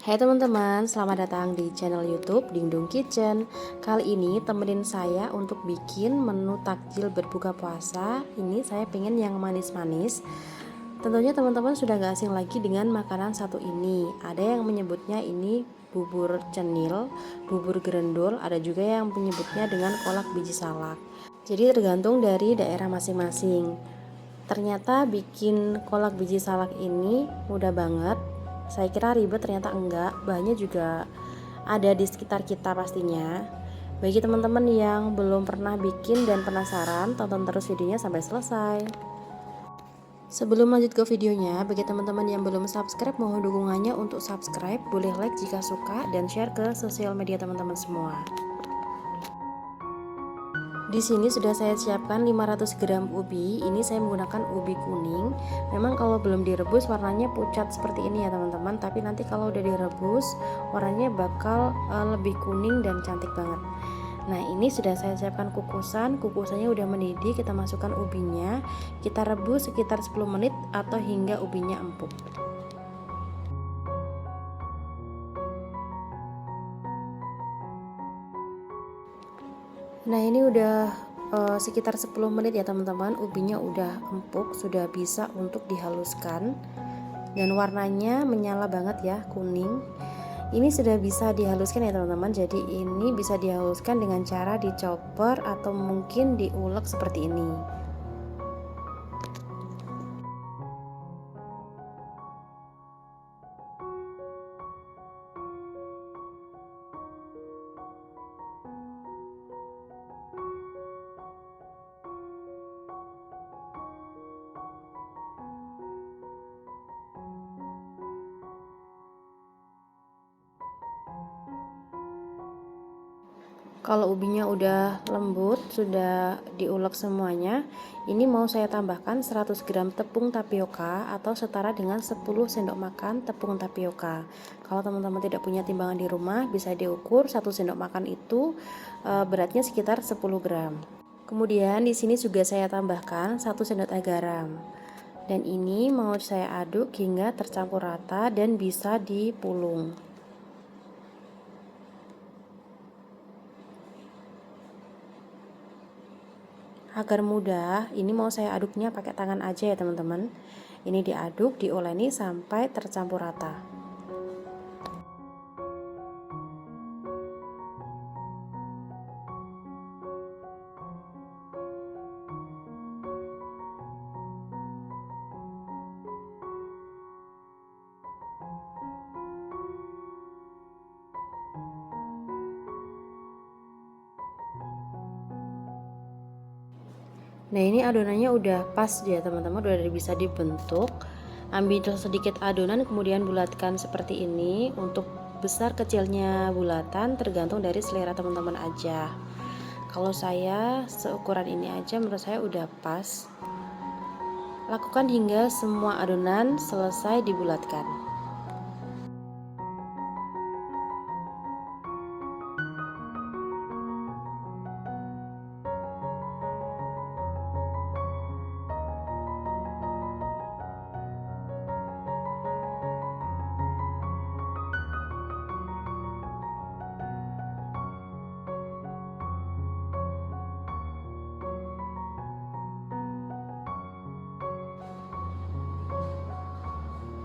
Hai teman-teman, selamat datang di channel YouTube Dingdong Kitchen. Kali ini temenin saya untuk bikin menu takjil berbuka puasa. Ini saya pengen yang manis-manis. Tentunya teman-teman sudah gak asing lagi dengan makanan satu ini. Ada yang menyebutnya ini bubur cenil, bubur gerendul, ada juga yang menyebutnya dengan kolak biji salak. Jadi tergantung dari daerah masing-masing. Ternyata bikin kolak biji salak ini mudah banget. Saya kira ribet, ternyata enggak. Bahannya juga ada di sekitar kita pastinya. Bagi teman-teman yang belum pernah bikin dan penasaran, tonton terus videonya sampai selesai. Sebelum lanjut ke videonya, bagi teman-teman yang belum subscribe, mohon dukungannya untuk subscribe. Boleh like jika suka dan share ke sosial media teman-teman semua. Di sini sudah saya siapkan 500 gram ubi. Ini saya menggunakan ubi kuning. Memang kalau belum direbus warnanya pucat seperti ini ya teman-teman. Tapi nanti kalau udah direbus warnanya bakal lebih kuning dan cantik banget. Nah ini sudah saya siapkan kukusan. Kukusannya udah mendidih. Kita masukkan ubinya. Kita rebus sekitar 10 menit atau hingga ubinya empuk. Nah ini udah sekitar 10 menit ya teman-teman. Ubinya udah empuk, sudah bisa untuk dihaluskan. Dan warnanya menyala banget ya, kuning. Ini sudah bisa dihaluskan ya teman-teman. Jadi ini bisa dihaluskan dengan cara dicoper atau mungkin diulek seperti ini. Kalau ubinya udah lembut, sudah diulek semuanya, ini mau saya tambahkan 100 gram tepung tapioka atau setara dengan 10 sendok makan tepung tapioka. Kalau teman-teman tidak punya timbangan di rumah, bisa diukur 1 sendok makan itu beratnya sekitar 10 gram. Kemudian di sini juga saya tambahkan 1 sendok teh garam. Dan ini mau saya aduk hingga tercampur rata dan bisa dipulung. Agar mudah, ini mau saya aduknya pakai tangan aja ya teman-teman. Ini diaduk, diuleni sampai tercampur rata. Nah ini adonannya udah pas ya teman-teman, udah bisa dibentuk. Ambil sedikit adonan kemudian bulatkan seperti ini. Untuk besar kecilnya bulatan tergantung dari selera teman-teman aja. Kalau saya seukuran ini aja menurut saya udah pas. Lakukan hingga semua adonan selesai dibulatkan.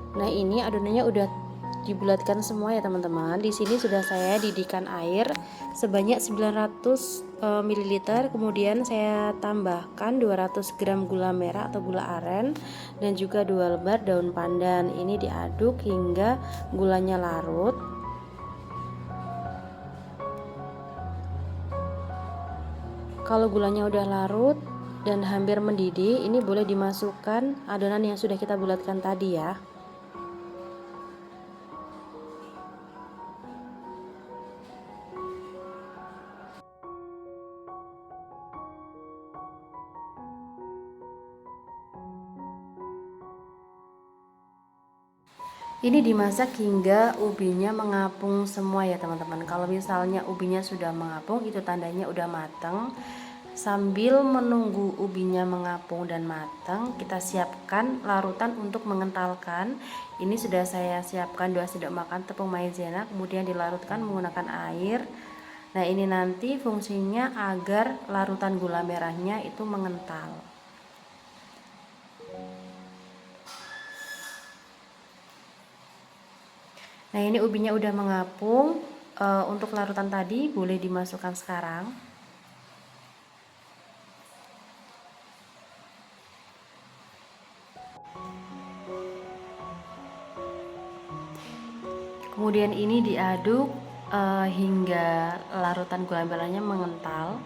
Nah ini adonannya udah dibulatkan semua ya teman-teman. Di sini sudah saya didihkan air sebanyak 900 ml. Kemudian saya tambahkan 200 gram gula merah atau gula aren dan juga 2 lembar daun pandan. Ini diaduk hingga gulanya larut. Kalau gulanya udah larut dan hampir mendidih, ini boleh dimasukkan adonan yang sudah kita bulatkan tadi ya. Ini dimasak hingga ubinya mengapung semua ya teman-teman. Kalau misalnya ubinya sudah mengapung, itu tandanya udah mateng. Sambil menunggu ubinya mengapung dan matang, kita siapkan larutan untuk mengentalkan. Ini sudah saya siapkan 2 sendok makan tepung maizena, kemudian dilarutkan menggunakan air. Nah, ini nanti fungsinya agar larutan gula merahnya itu mengental. Nah, ini ubinya udah mengapung. Untuk larutan tadi boleh dimasukkan sekarang. Kemudian ini diaduk hingga larutan gula merahnya mengental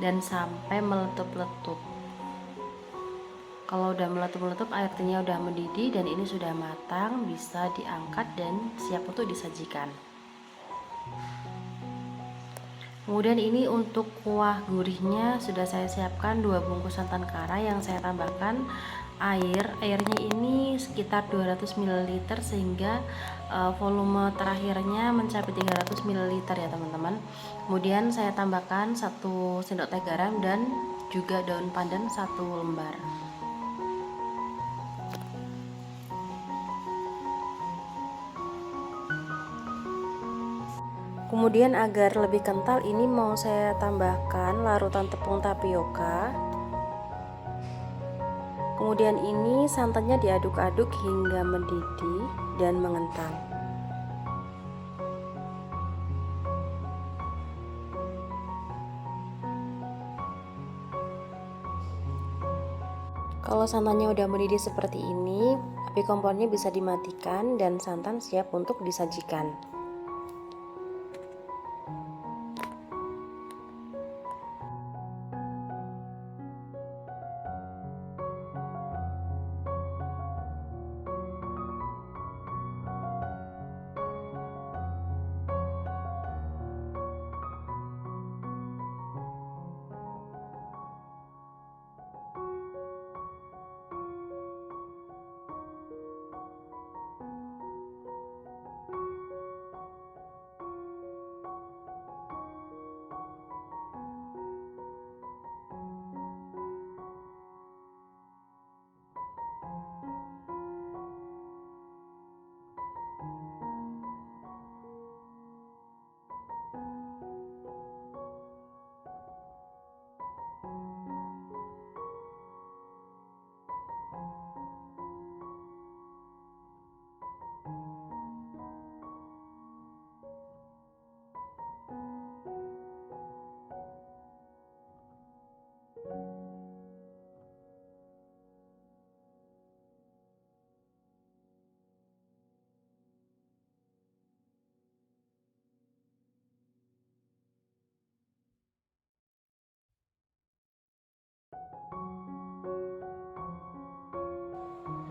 dan sampai meletup-letup. Kalau udah meletup-letup, artinya udah mendidih dan ini sudah matang, bisa diangkat dan siap untuk disajikan. Kemudian ini untuk kuah gurihnya sudah saya siapkan 2 bungkus santan kara yang saya tambahkan airnya ini sekitar 200 ml sehingga volume terakhirnya mencapai 300 ml ya teman-teman. Kemudian saya tambahkan 1 sendok teh garam dan juga daun pandan 1 lembar. Kemudian agar lebih kental, ini mau saya tambahkan larutan tepung tapioka. Kemudian ini santannya diaduk-aduk hingga mendidih dan mengental. Kalau santannya udah mendidih seperti ini, api kompornya bisa dimatikan dan santan siap untuk disajikan.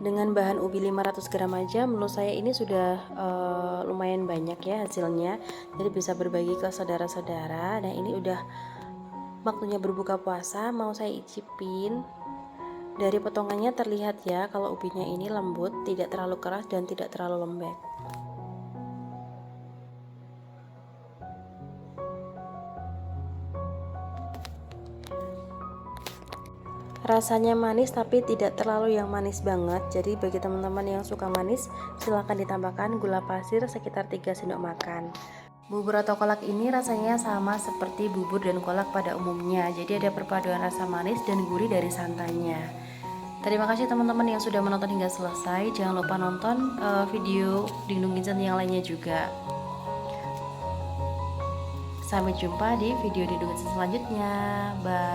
Dengan bahan ubi 500 gram aja menurut saya ini sudah lumayan banyak ya hasilnya, jadi bisa berbagi ke saudara-saudara. Nah, ini udah waktunya berbuka puasa, mau saya icipin. Dari potongannya terlihat ya kalau ubinya ini lembut, tidak terlalu keras dan tidak terlalu lembek. Rasanya manis tapi tidak terlalu yang manis banget. Jadi bagi teman-teman yang suka manis, silahkan ditambahkan gula pasir sekitar 3 sendok makan. Bubur atau kolak ini rasanya sama seperti bubur dan kolak pada umumnya. Jadi ada perpaduan rasa manis dan gurih dari santannya. Terima kasih teman-teman yang sudah menonton hingga selesai. Jangan lupa nonton video Dingdung Kitchen yang lainnya juga. Sampai jumpa di video Dingdung Kitchen selanjutnya. Bye.